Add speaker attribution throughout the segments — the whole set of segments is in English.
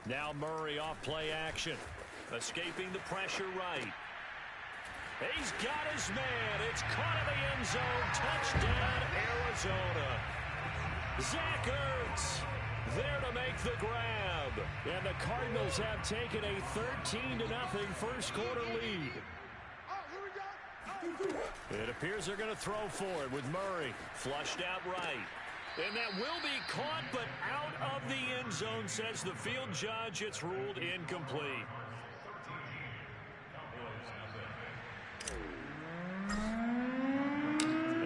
Speaker 1: Now Murray off play action. Escaping the pressure right. He's got his man. It's caught in the end zone. Touchdown, Arizona. Zach Ertz there to make the grab. And the Cardinals have taken a 13-0 first quarter lead. It appears they're going to throw for it with Murray. Flushed out right. And that will be caught, but out of the end zone, says the field judge. It's ruled incomplete.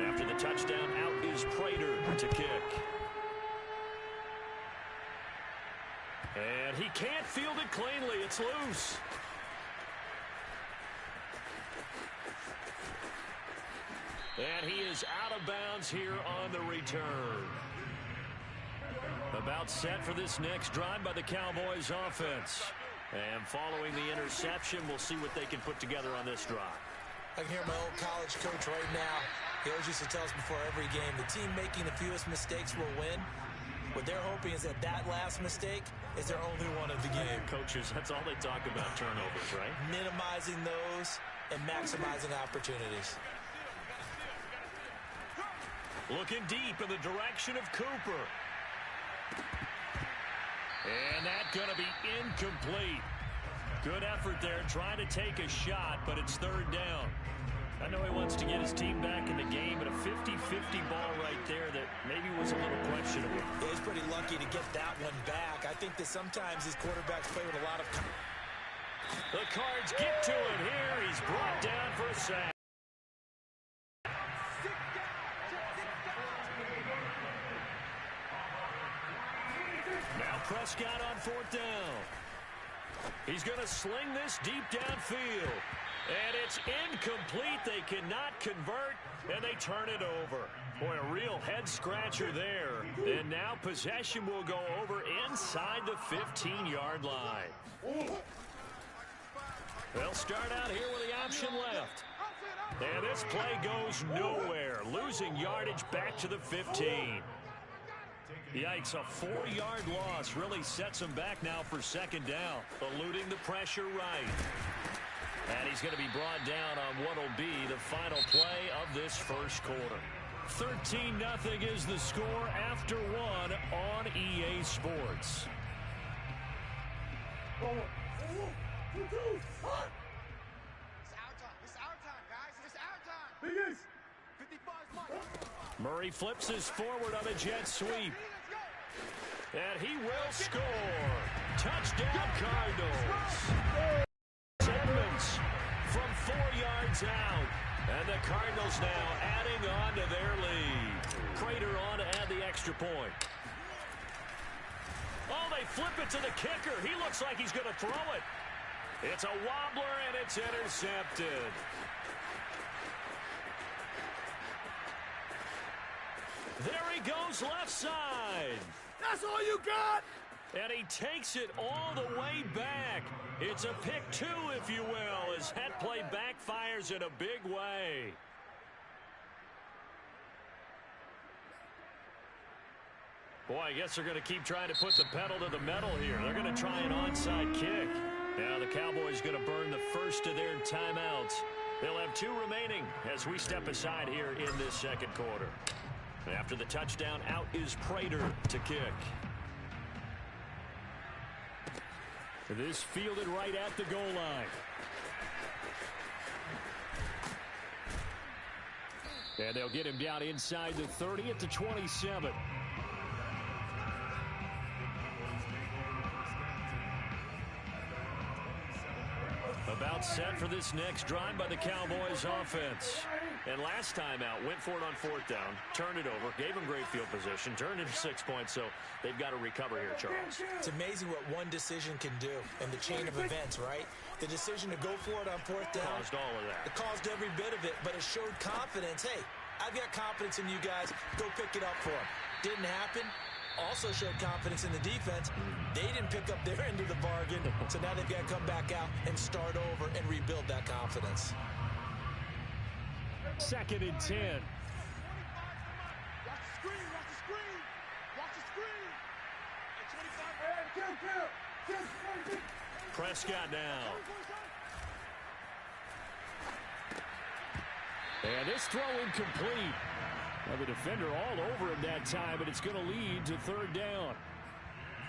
Speaker 1: After the touchdown, out is Prater to kick. And he can't field it cleanly. It's loose. And he is out of bounds here on the return. About set for this next drive by the Cowboys offense. And following the interception, we'll see what they can put together on this drive.
Speaker 2: I can hear my old college coach right now. He always used to tell us before every game, the team making the fewest mistakes will win. What they're hoping is that last mistake is their only one of the game.
Speaker 1: Coaches, that's all they talk about, turnovers, right?
Speaker 2: Minimizing those and maximizing opportunities.
Speaker 1: Looking deep in the direction of Cooper. And that's going to be incomplete. Good effort there trying to take a shot, but it's third down. I know he wants to get his team back in the game, but a 50-50 ball right there that maybe was a little questionable.
Speaker 2: Yeah, he's pretty lucky to get that one back. I think that sometimes these quarterbacks play with a lot of...
Speaker 1: The Cards get to it here. He's brought down for a sack. Now Prescott on fourth down. He's going to sling this deep downfield. And it's incomplete. They cannot convert, and they turn it over. Boy, a real head-scratcher there. And now possession will go over inside the 15-yard line. They'll start out here with the option left. And this play goes nowhere. Losing yardage back to the 15. Yikes, a 4-yard loss really sets him back now for second down. Eluding the pressure right. And he's going to be brought down on what will be the final play of this first quarter. 13-0 is the score after one on EA Sports. Murray flips his forward on a jet sweep. And he will score. Touchdown, Cardinals. Edmonds from 4 yards out. And the Cardinals now adding on to their lead. Prater on to add the extra point. Oh, they flip it to the kicker. He looks like he's going to throw it. It's a wobbler, and it's intercepted. There he goes left side.
Speaker 3: That's all you got?
Speaker 1: And he takes it all the way back. It's a pick two, if you will, as that play backfires in a big way. Boy, I guess they're going to keep trying to put the pedal to the metal here. They're going to try an onside kick. Now the Cowboys going to burn the first of their timeouts. They'll have 2 remaining as we step aside here in this second quarter. After the touchdown, out is Prater to kick. This fielded right at the goal line. And they'll get him down inside the 30 at the 27. About set for this next drive by the Cowboys offense. And last time out, went for it on fourth down, turned it over, gave him great field position, turned it to 6 points, so they've got to recover here, Charles.
Speaker 2: It's amazing what one decision can do in the chain of events, right? The decision to go for it on fourth down.
Speaker 1: Caused all of that.
Speaker 2: It caused every bit of it, but it showed confidence. Hey, I've got confidence in you guys. Go pick it up for them. Didn't happen. Also showed confidence in the defense. They didn't pick up their end of the bargain, so now they've got to come back out and start over and rebuild that confidence.
Speaker 1: 2nd and 10.
Speaker 3: Watch the screen, watch the screen. Watch the screen. At 25.
Speaker 1: Prescott now. And this throw incomplete. Well, the defender all over him that time, and it's going to lead to third down.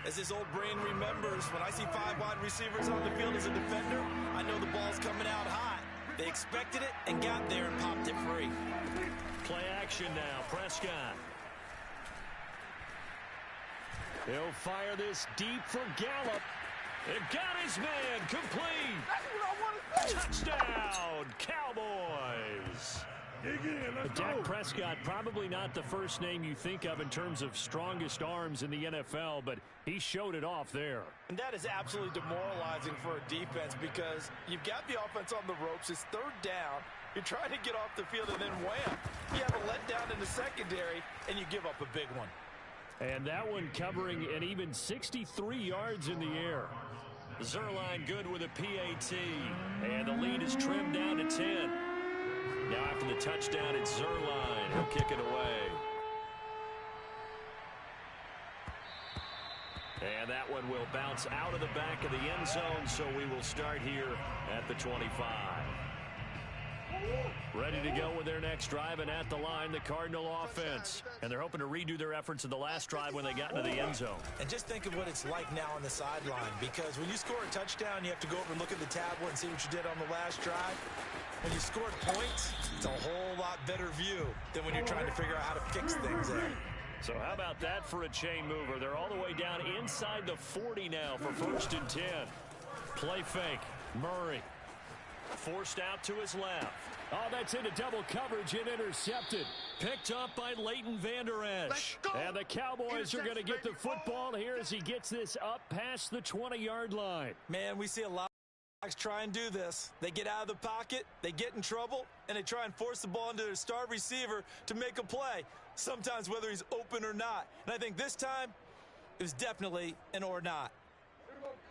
Speaker 2: As this old brain remembers, when I see 5 wide receivers on the field as a defender, I know the ball's coming out hot. They expected it and got there and popped it free.
Speaker 1: Play action now, Prescott. He'll fire this deep for Gallup. It got his man complete. Touchdown, Cowboys. Dak Prescott, probably not the first name you think of in terms of strongest arms in the NFL, but he showed it off there.
Speaker 2: And that is absolutely demoralizing for a defense because you've got the offense on the ropes. It's third down. You're trying to get off the field, and then wham, you have a letdown in the secondary, and you give up a big one.
Speaker 1: And that one covering an even 63 yards in the air. Zerline good with a PAT, and the lead is trimmed down to 10. Now after the touchdown, it's Zerline. He'll kick it away. And that one will bounce out of the back of the end zone, so we will start here at the 25. Ready to go with their next drive, and at the line, the Cardinal offense. And they're hoping to redo their efforts in the last drive when they got into the end zone.
Speaker 2: And just think of what it's like now on the sideline, because when you score a touchdown, you have to go over and look at the tablet and see what you did on the last drive. When you scored points, it's a whole lot better view than when you're trying to figure out how to fix things there.
Speaker 1: So how about that for a chain mover? They're all the way down inside the 40 now for 1st and 10. Play fake. Murray forced out to his left. Oh, that's into double coverage and intercepted. Picked up by Leighton Vander Esch. And the Cowboys are going to get the football here as he gets this up past the 20-yard line.
Speaker 2: Man, we see a lot of guys try and do this. They get out of the pocket, they get in trouble, and they try and force the ball into their star receiver to make a play, sometimes whether he's open or not. And I think this time, it was definitely an or not.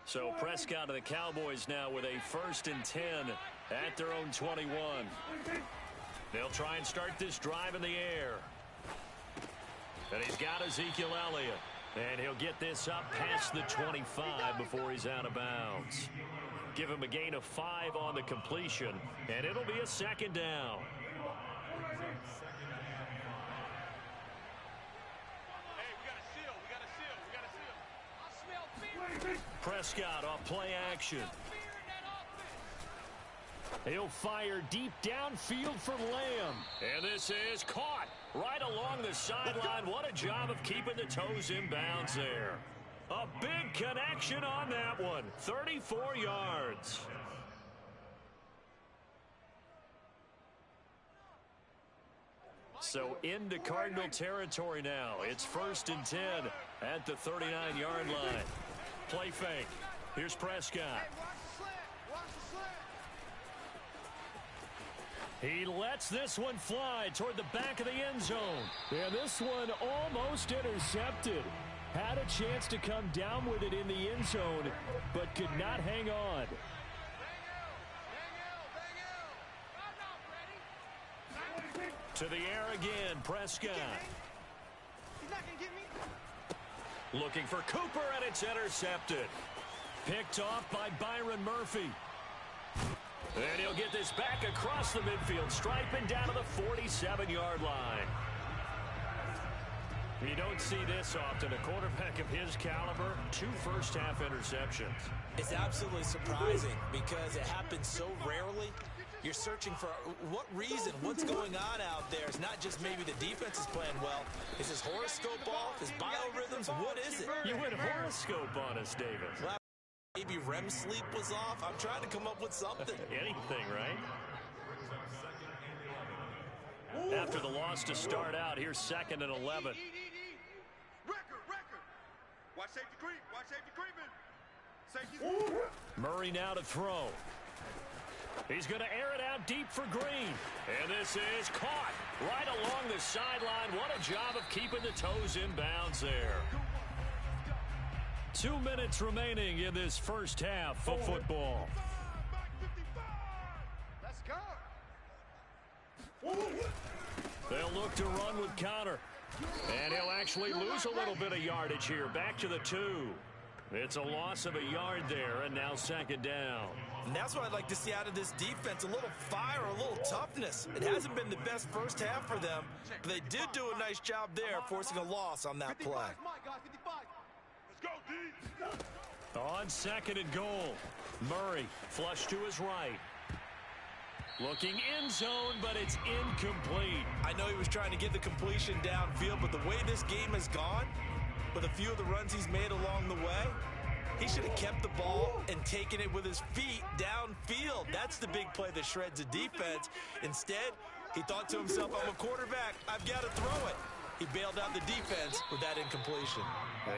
Speaker 1: So Prescott of the Cowboys now with a 1st and 10 at their own 21. They'll try and start this drive in the air. And he's got Ezekiel Elliott. And he'll get this up past the 25 before he's out of bounds. Give him a gain of 5 on the completion, and it'll be a 2nd down. Prescott off play action. He'll fire deep downfield for Lamb. And this is caught right along the sideline. What a job of keeping the toes in bounds there. A big connection on that one. 34 yards. So into Cardinal territory now. It's 1st and 10 at the 39-yard line. Play fake. Here's Prescott. He lets this one fly toward the back of the end zone. And this one almost intercepted. Had a chance to come down with it in the end zone, but could not hang on. To the air again, Prescott. Looking for Cooper, and it's intercepted. Picked off by Byron Murphy. And he'll get this back across the midfield, striping down to the 47-yard line. You don't see this often. A quarterback of his caliber, 2 first-half interceptions.
Speaker 2: It's absolutely surprising because it happens so rarely. You're searching for what reason, what's going on out there. It's not just maybe the defense is playing well. Is his horoscope off? His biorhythms? What is it?
Speaker 1: You went horoscope on us, David.
Speaker 2: Well, maybe REM sleep was off. I'm trying to come up with something.
Speaker 1: Anything, right? After the loss to start out, here's 2nd and 11.
Speaker 3: Watch safety creep. Watch safety creeping.
Speaker 1: Murray now to throw. He's going to air it out deep for Green. And this is caught right along the sideline. What a job of keeping the toes in bounds there. 2 minutes remaining in this first half of football.
Speaker 3: Let's go.
Speaker 1: They'll look to run with Connor. And he'll actually lose a little bit of yardage here. Back to the 2. It's a loss of a yard there, and now second down.
Speaker 2: And that's what I'd like to see out of this defense, a little fire, a little toughness. It hasn't been the best first half for them, but they did do a nice job there, forcing a loss on that play.
Speaker 3: Let's go, D.
Speaker 1: On second and goal, Murray flush to his right. Looking in zone, but it's incomplete.
Speaker 2: I know he was trying to get the completion downfield, but the way this game has gone, with a few of the runs he's made along the way, he should have kept the ball and taken it with his feet downfield. That's the big play that shreds a defense. Instead, he thought to himself, I'm a quarterback, I've got to throw it. He bailed out the defense with that incompletion.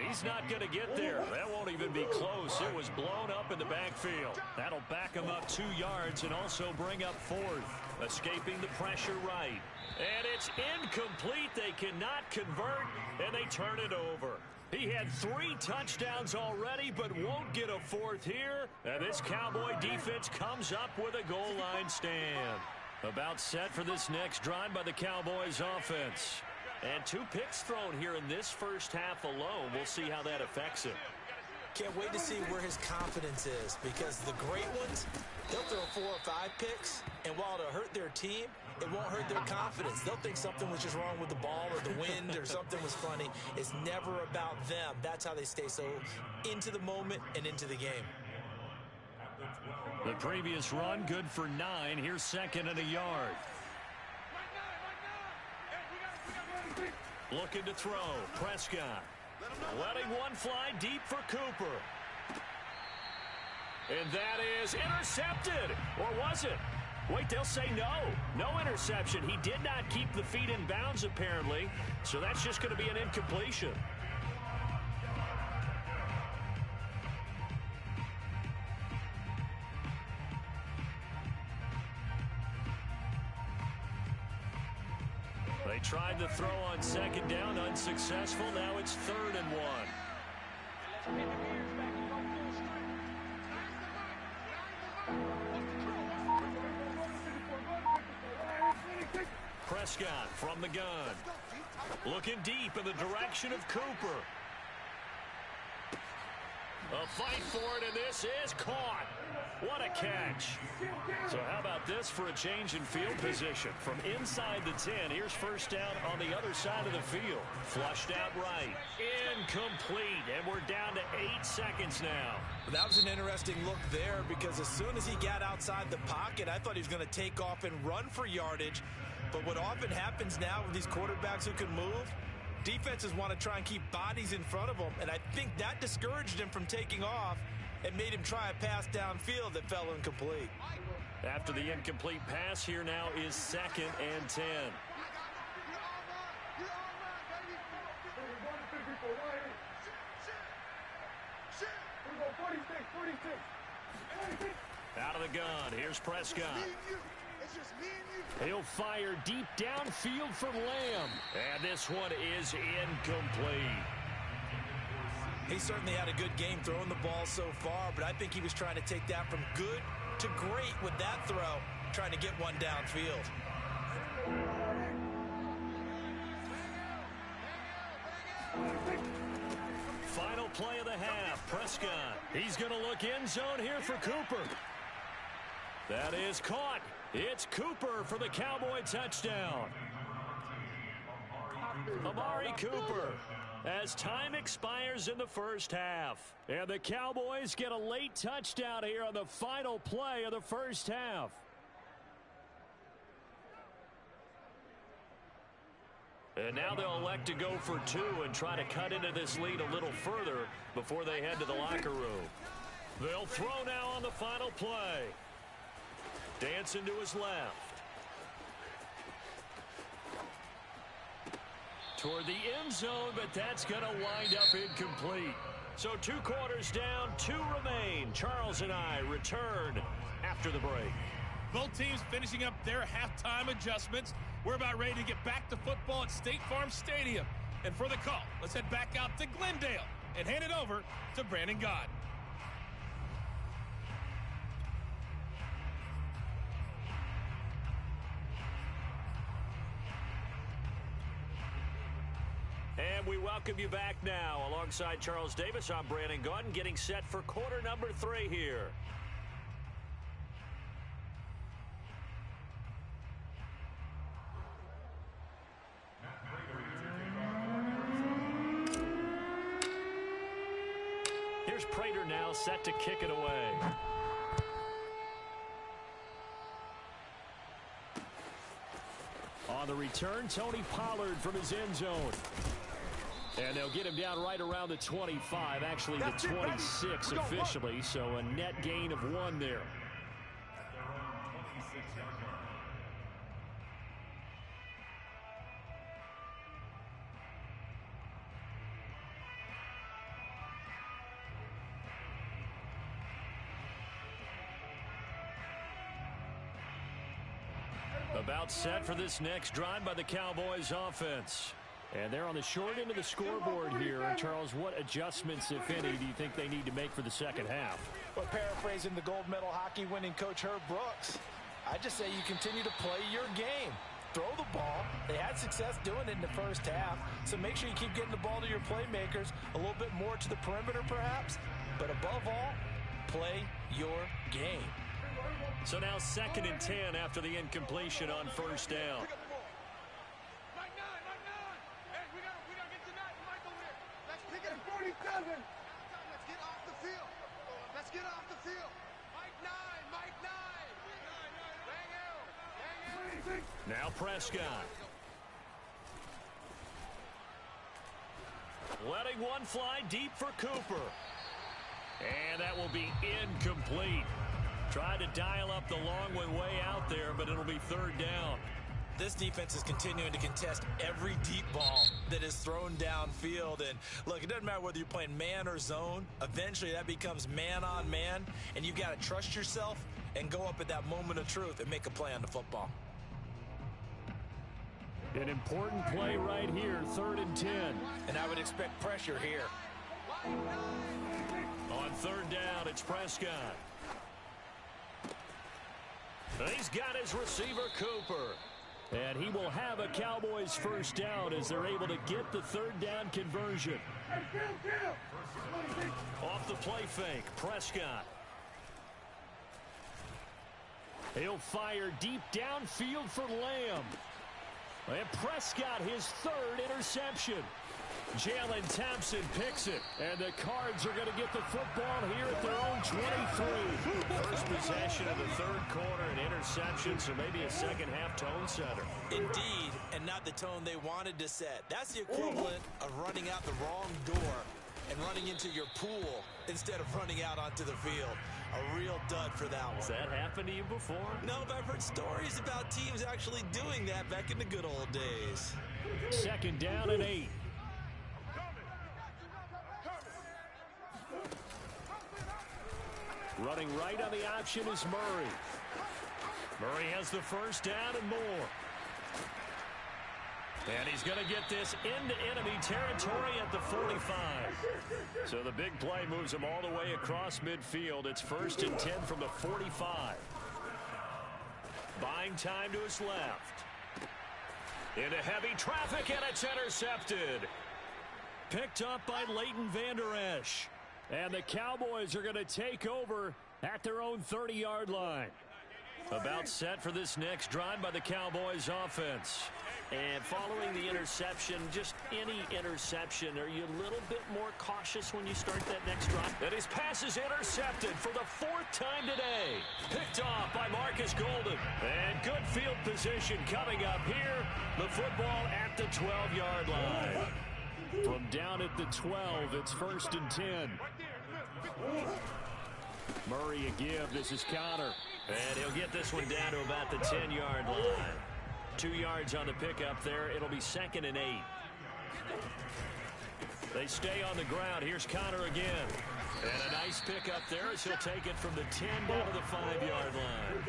Speaker 1: He's not going to get there. That won't even be close. It was blown up in the backfield. That'll back him up 2 yards and also bring up 4th. Escaping the pressure right. And it's incomplete. They cannot convert, and they turn it over. He had 3 touchdowns already, but won't get a 4th here. And this Cowboy defense comes up with a goal line stand. About set for this next drive by the Cowboys offense. And 2 picks thrown here in this first half alone. We'll see how that affects him.
Speaker 2: Can't wait to see where his confidence is, because the great ones, they'll throw 4 or 5 picks, and while it'll hurt their team, it won't hurt their confidence. They'll think something was just wrong with the ball or the wind or something was funny. It's never about them. That's how they stay so into the moment and into the game.
Speaker 1: The previous run good for 9. Here's second and a yard. Looking to throw. Prescott. Letting one fly deep for Cooper. And that is intercepted. Or was it? Wait, they'll say no. No interception. He did not keep the feet in bounds, apparently. So that's just going to be an incompletion. They tried to throw on second down, unsuccessful. Now it's 3rd and 1. Prescott from the gun. Looking deep in the direction of Cooper. A fight for it, and this is caught. What a catch. So how about this for a change in field position? From inside the 10, here's first down on the other side of the field. Flushed out right. Incomplete, and we're down to 8 seconds now.
Speaker 2: That was an interesting look there, because as soon as he got outside the pocket, I thought he was going to take off and run for yardage. But what often happens now with these quarterbacks who can move, defenses want to try and keep bodies in front of them, and I think that discouraged him from taking off and made him try a pass downfield that fell incomplete.
Speaker 1: After the incomplete pass, here now is 2nd and 10. Out of the gun, here's Prescott. He'll fire deep downfield for Lamb. And this one is incomplete.
Speaker 2: He certainly had a good game throwing the ball so far, but I think he was trying to take that from good to great with that throw, trying to get one downfield.
Speaker 1: Final play of the half, Prescott. He's going to look end zone here for Cooper. That is caught. It's Cooper for the Cowboy touchdown. Amari Cooper, as time expires in the first half. And the Cowboys get a late touchdown here on the final play of the first half. And now they'll elect to go for 2 and try to cut into this lead a little further before they head to the locker room. They'll throw now on the final play. Dancing to his left. Toward the end zone, but that's going to wind up incomplete. So 2 quarters down, 2 remain. Charles and I return after the break.
Speaker 4: Both teams finishing up their halftime adjustments. We're about ready to get back to football at State Farm Stadium. And for the call, let's head back out to Glendale and hand it over to Brandon Gott.
Speaker 1: And we welcome you back now. Alongside Charles Davis, I'm Brandon Gaudin, getting set for quarter number 3 here. Here's Prater now set to kick it away. On the return, Tony Pollard from his end zone. And they'll get him down right around the 25, actually the 26 officially, so a net gain of 1 there. About set for this next drive by the Cowboys offense. And they're on the short end of the scoreboard here. Charles, what adjustments, if any, do you think they need to make for the second half?
Speaker 2: Well, paraphrasing the gold medal hockey winning coach Herb Brooks, I just say you continue to play your game. Throw the ball. They had success doing it in the first half, so make sure you keep getting the ball to your playmakers, a little bit more to the perimeter perhaps, but above all, play your game.
Speaker 1: So now 2nd and 10 after the incompletion on first down.
Speaker 3: Let's pick it at 47. Let's get off the field. Let's get off the field. Mike 9.
Speaker 1: Now Prescott. Letting one fly deep for Cooper. And that will be incomplete. Tried to dial up the long one way out there, but it'll be 3rd down.
Speaker 2: This defense is continuing to contest every deep ball that is thrown downfield. And look, it doesn't matter whether you're playing man or zone. Eventually that becomes man on man, and you've got to trust yourself and go up at that moment of truth and make a play on the football.
Speaker 1: An important play right here, 3rd and 10.
Speaker 2: And I would expect pressure here.
Speaker 1: On 3rd down, it's Prescott. He's got his receiver, Cooper. And he will have a Cowboys first down as they're able to get the 3rd down conversion. Off the play fake, Prescott. He'll fire deep downfield for Lamb. And Prescott, his 3rd interception. Jalen Thompson picks it, and the Cards are going to get the football here at their own 23. First possession of the 3rd quarter, an interception, so maybe a second-half tone setter.
Speaker 2: Indeed, and not the tone they wanted to set. That's the equivalent of running out the wrong door and running into your pool instead of running out onto the field. A real dud for that one.
Speaker 1: Has that happened to you before?
Speaker 2: No, but I've heard stories about teams actually doing that back in the good old days.
Speaker 1: 2nd down and 8. Running right on the option is Murray. Murray has the first down and more. And he's going to get this into enemy territory at the 45. So the big play moves him all the way across midfield. It's 1st and 10 from the 45. Buying time to his left. Into heavy traffic, and it's intercepted. Picked up by Leighton Vander Esch. And the Cowboys are going to take over at their own 30-yard line. About set for this next drive by the Cowboys offense. And following the interception, just any interception, are you a little bit more cautious when you start that next drive? And his pass is intercepted for the 4th time today. Picked off by Marcus Golden. And good field position coming up here. The football at the 12-yard line. From down at the 12, it's 1st and 10. Murray a give. This is Connor. And he'll get this one down to about the 10-yard line. 2 yards on the pickup there. It'll be 2nd and 8. They stay on the ground. Here's Connor again. And a nice pickup there as he'll take it from the 10 down to the 5-yard line.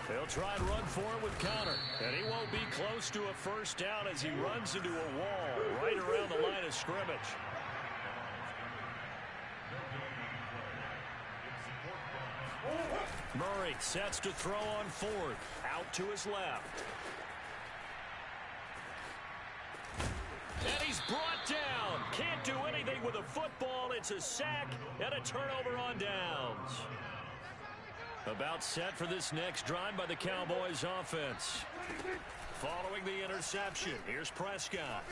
Speaker 1: They'll try and run for it with Connor. And he won't be close to a first down as he runs into a wall right around the line of scrimmage. Murray sets to throw on fourth. Out to his left. And he's brought down. Can't do anything with a football. It's a sack and a turnover on downs. About set for this next drive by the Cowboys offense. Following the interception, here's Prescott.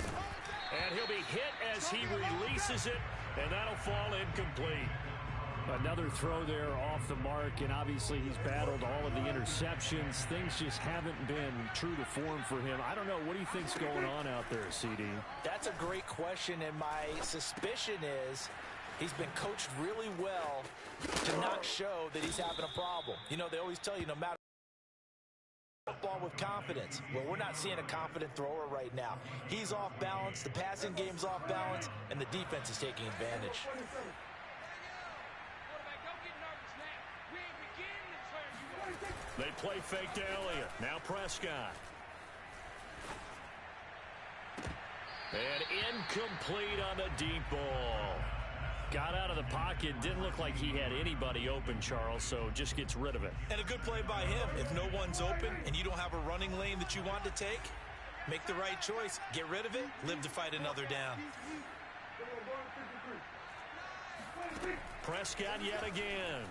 Speaker 1: And he'll be hit as he releases it, and that'll fall incomplete.
Speaker 5: Another throw there off the mark, and obviously he's battled all of the interceptions. Things just haven't been true to form for him. I don't know. What do you think's going on out there, CD?
Speaker 2: That's a great question, and my suspicion is he's been coached really well to not show that he's having a problem. You know, they always tell you no matter football with confidence. Well, we're not seeing a confident thrower right now. He's off balance, the passing game's off balance, and the defense is taking advantage.
Speaker 1: They play fake to Elliott. Now Prescott. And incomplete on the deep ball. Got out of the pocket. Didn't look like he had anybody open, Charles, so just gets rid of it.
Speaker 2: And a good play by him. If no one's open and you don't have a running lane that you want to take, make the right choice. Get rid of it. Live to fight another down.
Speaker 1: Prescott yet again.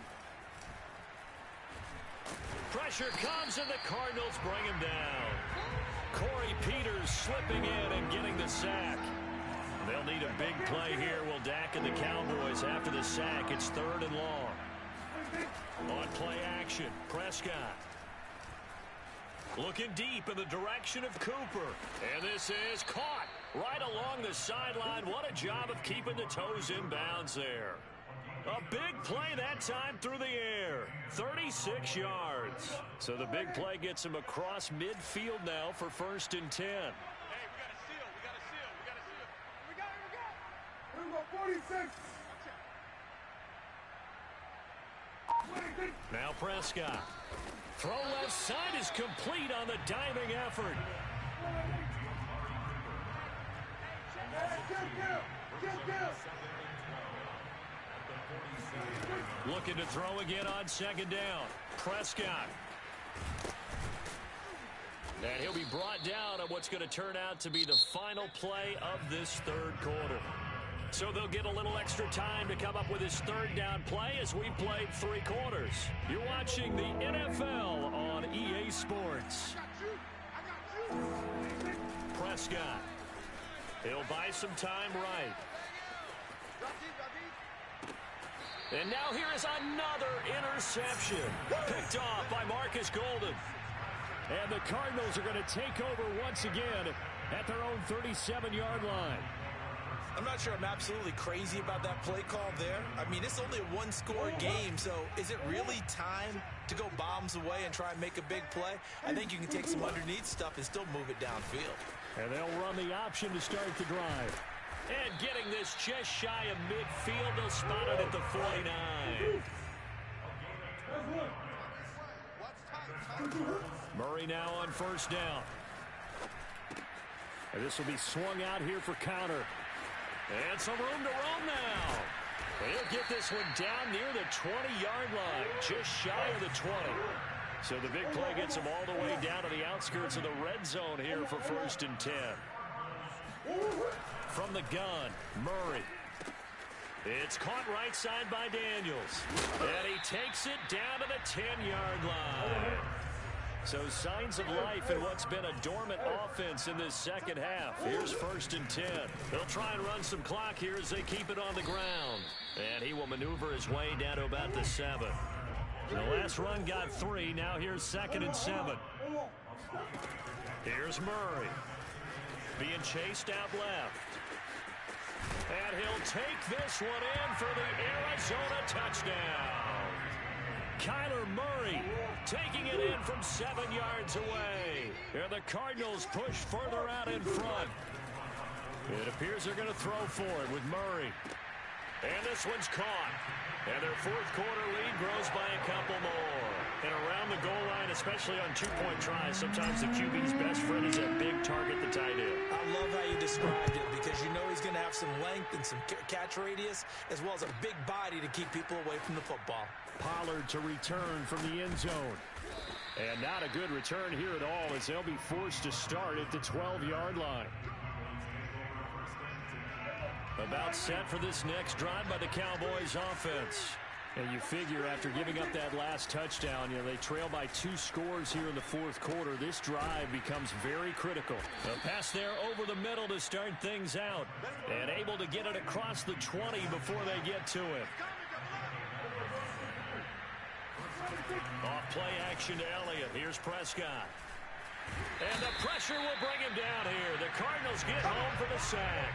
Speaker 1: Pressure comes, and the Cardinals bring him down. Corey Peters slipping in and getting the sack. They'll need a big play here. Will Dak and the Cowboys after the sack. It's 3rd and long. On play action, Prescott. Looking deep in the direction of Cooper. And this is caught right along the sideline. What a job of keeping the toes in bounds there. A big play that time through the air. 36 yards. So the big play gets him across midfield now for 1st and 10.
Speaker 3: Hey, we got a seal. 46.
Speaker 1: Now Prescott. Throw left side is complete on the diving effort. Looking to throw again on 2nd down. Prescott. And he'll be brought down on what's going to turn out to be the final play of this 3rd quarter. So they'll get a little extra time to come up with his 3rd down play as we played 3 quarters. You're watching the NFL on EA Sports. Prescott. He'll buy some time right. And now here is another interception. Picked off by Marcus Golden.
Speaker 5: And the Cardinals are going to take over once again at their own 37-yard line.
Speaker 2: I'm not sure I'm absolutely crazy about that play call there. I mean, it's only a 1-score game, so is it really time to go bombs away and try and make a big play? I think you can take some underneath stuff and still move it downfield.
Speaker 5: And they'll run the option to start the drive.
Speaker 1: And getting this just shy of midfield, they'll spot it at the 49. Murray now on 1st down.
Speaker 5: And this will be swung out here for counter.
Speaker 1: And some room to roam now. He'll get this one down near the 20-yard line, just shy of the 20. So the big play gets him all the way down to the outskirts of the red zone here for 1st and 10. From the gun, Murray. It's caught right side by Daniels. And he takes it down to the 10-yard line. So signs of life in what's been a dormant offense in this 2nd half. Here's 1st and 10. They'll try and run some clock here as they keep it on the ground. And he will maneuver his way down to about the 7. The last run got 3. Now here's 2nd and 7. Here's Murray. Being chased out left. And he'll take this one in for the Arizona touchdown. Kyler Murray taking it in from 7 yards away. And the Cardinals push further out in front. It appears they're going to throw for it with Murray. And this one's caught. And their 4th quarter lead grows by a couple more. And around the goal line especially on two-point tries. Sometimes the QB's best friend is that big target, the tight end.
Speaker 2: I love how you described it because you know he's going to have some length and some catch radius as well as a big body to keep people away from the football.
Speaker 5: Pollard to return from the end zone. And not a good return here at all as they'll be forced to start at the 12-yard line.
Speaker 1: About set for this next drive by the Cowboys offense.
Speaker 5: And you figure after giving up that last touchdown, they trail by 2 scores here in the fourth quarter. This drive becomes very critical.
Speaker 1: A pass there over the middle to start things out. And able to get it across the 20 before they get to it. Off play action to Elliott. Here's Prescott. And the pressure will bring him down here. The Cardinals get home for the sack.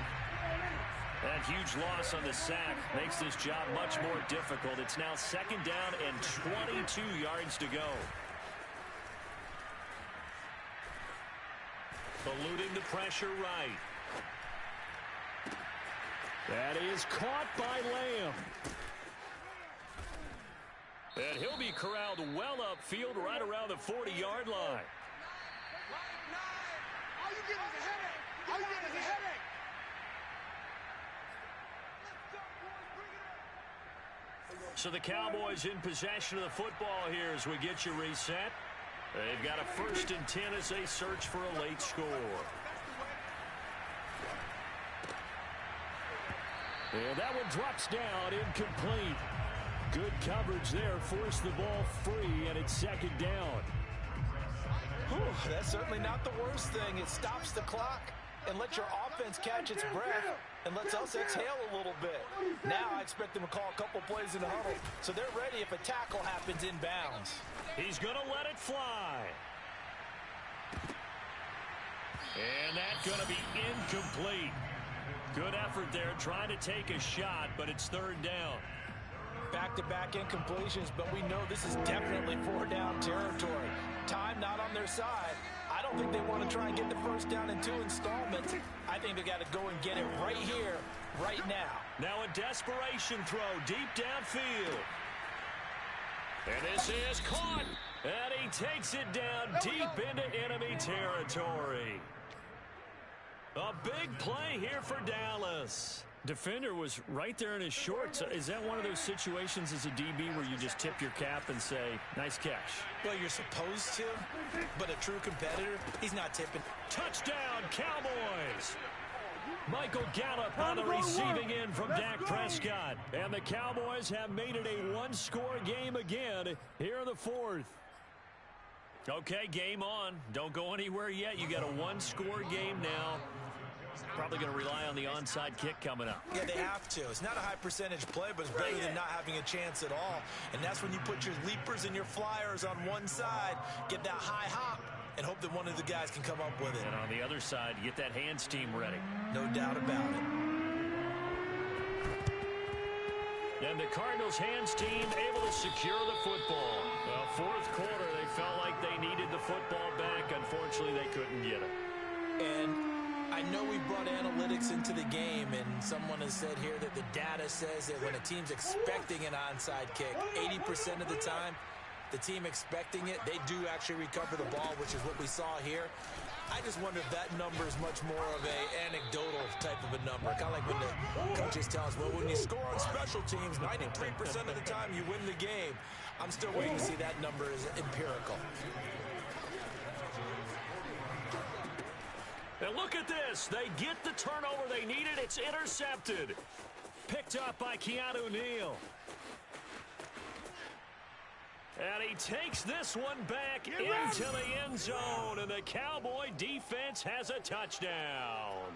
Speaker 1: That huge loss on the sack makes this job much more difficult. It's now 2nd down and 22 yards to go. Eluding the pressure right.
Speaker 5: That is caught by Lamb.
Speaker 1: And he'll be corralled well upfield right around the 40-yard line.
Speaker 3: All you get is a headache. All you get is a headache.
Speaker 1: So the Cowboys in possession of the football here as we get you reset. They've got a 1st and 10 as they search for a late score.
Speaker 5: And that one drops down, incomplete. Good coverage there, forced the ball free, and it's 2nd down.
Speaker 2: Whew, that's certainly not the worst thing. It stops the clock and lets your offense catch its breath and lets us exhale a little bit. Now I expect them to call a couple plays in the huddle so they're ready if a tackle happens inbounds.
Speaker 1: He's going to let it fly. And that's going to be incomplete. Good effort there trying to take a shot, but it's 3rd down.
Speaker 2: Back-to-back incompletions, but we know this is definitely 4-down territory. Time not on their side. I don't think they want to try and get the 1st down in 2 installments. I think they got to go and get it right here, right now.
Speaker 1: Now a desperation throw deep downfield. And this is caught. And he takes it down deep into enemy territory. A big play here for Dallas.
Speaker 5: Defender was right there in his shorts. Is that one of those situations as a DB where you just tip your cap and say, nice catch?
Speaker 2: Well, you're supposed to, but a true competitor, he's not tipping.
Speaker 1: Touchdown, Cowboys! Michael Gallup on the receiving end from Dak Prescott. And the Cowboys have made it a 1-score game again here in the 4th. Okay, game on. Don't go anywhere yet. You got a 1-score game now. Probably going to rely on the onside kick coming up.
Speaker 2: Yeah, they have to. It's not a high percentage play, but it's better than not having a chance at all. And that's when you put your leapers and your flyers on one side, get that high hop, and hope that one of the guys can come up with it.
Speaker 1: And on the other side, get that hands team ready.
Speaker 2: No doubt about it.
Speaker 1: And the Cardinals hands team able to secure the football. Well, 4th quarter, they felt like they needed the football back. Unfortunately, they couldn't get it.
Speaker 2: And I know we brought analytics into the game, and someone has said here that the data says that when a team's expecting an onside kick, 80% of the time, the team expecting it, they do actually recover the ball, which is what we saw here. I just wonder if that number is much more of a anecdotal type of a number. Kind of like when the coaches tell us, well, when you score on special teams, 93% of the time you win the game. I'm still waiting to see that number is empirical.
Speaker 1: And look at this. They get the turnover they needed. It's intercepted. Picked up by Keanu Neal. And he takes this one back into the end zone. And the Cowboy defense has a touchdown.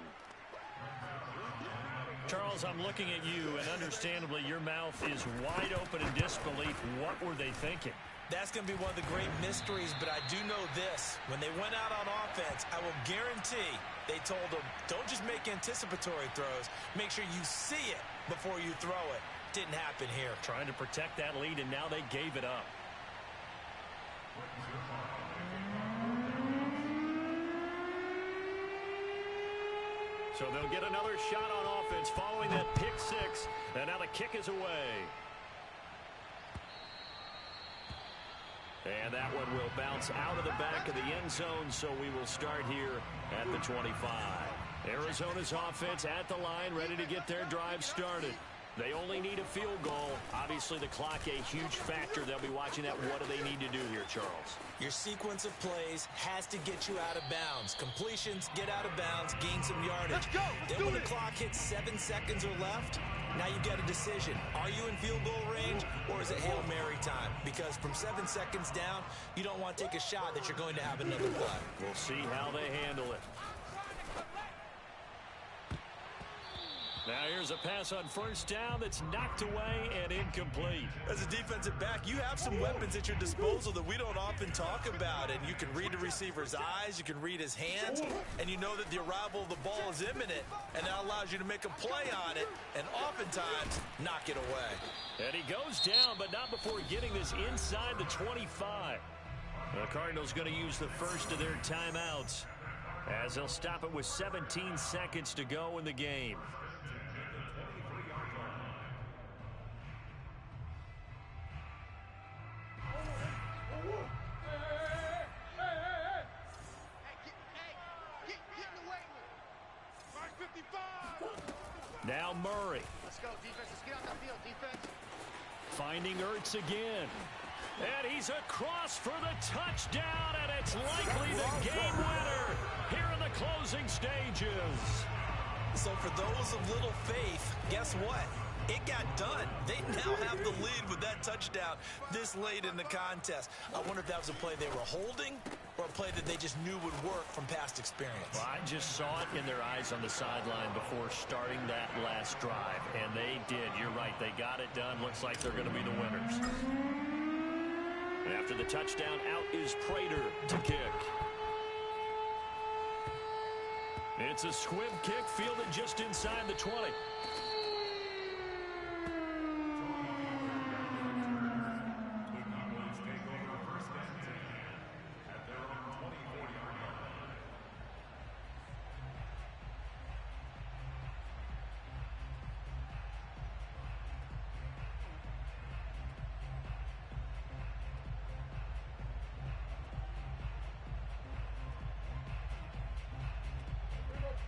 Speaker 1: Charles, I'm looking at you, and understandably your mouth is wide open in disbelief. What were they thinking?
Speaker 2: That's going to be one of the great mysteries, but I do know this. When they went out on offense, I will guarantee they told them, don't just make anticipatory throws. Make sure you see it before you throw it. Didn't happen here.
Speaker 1: Trying to protect that lead, and now they gave it up. So they'll get another shot on offense following that pick six, and now the kick is away. And that one will bounce out of the back of the end zone, so we will start here at the 25. Arizona's offense at the line, ready to get their drive started. They only need a field goal. Obviously, the clock a huge factor. They'll be watching that. What do they need to do here, Charles?
Speaker 2: Your sequence of plays has to get you out of bounds. Completions, get out of bounds, gain some yardage.
Speaker 3: Let's go.
Speaker 2: Then when the clock hits 7 seconds or left, now you get a decision. Are you in field goal range, or is it Hail Mary time? Because from 7 seconds down, you don't want to take a shot that you're going to have another play.
Speaker 1: We'll see how they handle it. Now here's a pass on first down that's knocked away and incomplete.
Speaker 2: As a defensive back, you have some weapons at your disposal that we don't often talk about. And you can read the receiver's eyes, you can read his hands, and you know that the arrival of the ball is imminent, and that allows you to make a play on it and oftentimes knock it away.
Speaker 1: And he goes down, but not before getting this inside the 25. The Cardinals going to use the first of their timeouts as they'll stop it with 17 seconds to go in the game. Now Murray.
Speaker 3: Let's go, defense. Let's get out the field, defense.
Speaker 1: Finding Ertz again. And he's across for the touchdown, and it's likely the game winner here in the closing stages.
Speaker 2: So for those of little faith, guess what? It got done. They now have the lead with that touchdown this late in the contest. I wonder if that was a play they were holding or a play that they just knew would work from past experience.
Speaker 1: Well, I just saw it in their eyes on the sideline before starting that last drive, and they did. You're right. They got it done. Looks like they're going to be the winners. And after the touchdown, out is Prater to kick. It's a squib kick fielded just inside the 20.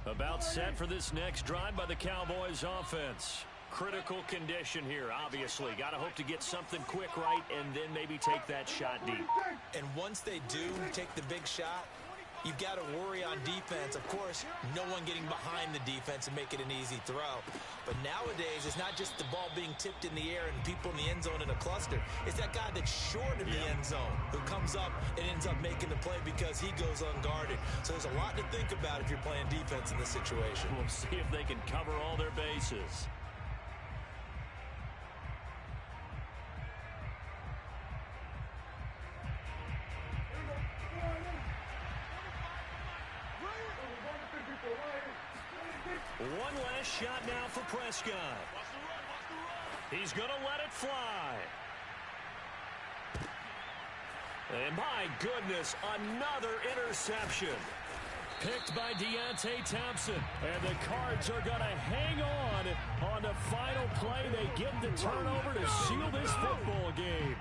Speaker 1: About set for this next drive by the Cowboys offense. Critical condition here, obviously. Got to hope to get something quick right and then maybe take that shot deep.
Speaker 2: And once they do take the big shot, you've got to worry on defense. Of course, no one getting behind the defense and make it an easy throw. But nowadays, it's not just the ball being tipped in the air and people in the end zone in a cluster. It's that guy that's short of the end zone who comes up and ends up making the play because he goes unguarded. So there's a lot to think about if you're playing defense in this situation.
Speaker 1: We'll see if they can cover all their bases. One last shot now for Prescott. He's going to let it fly. And my goodness, another interception. Picked by Deontay Thompson. And the Cards are going to hang on the final play. They get the turnover to seal this football game.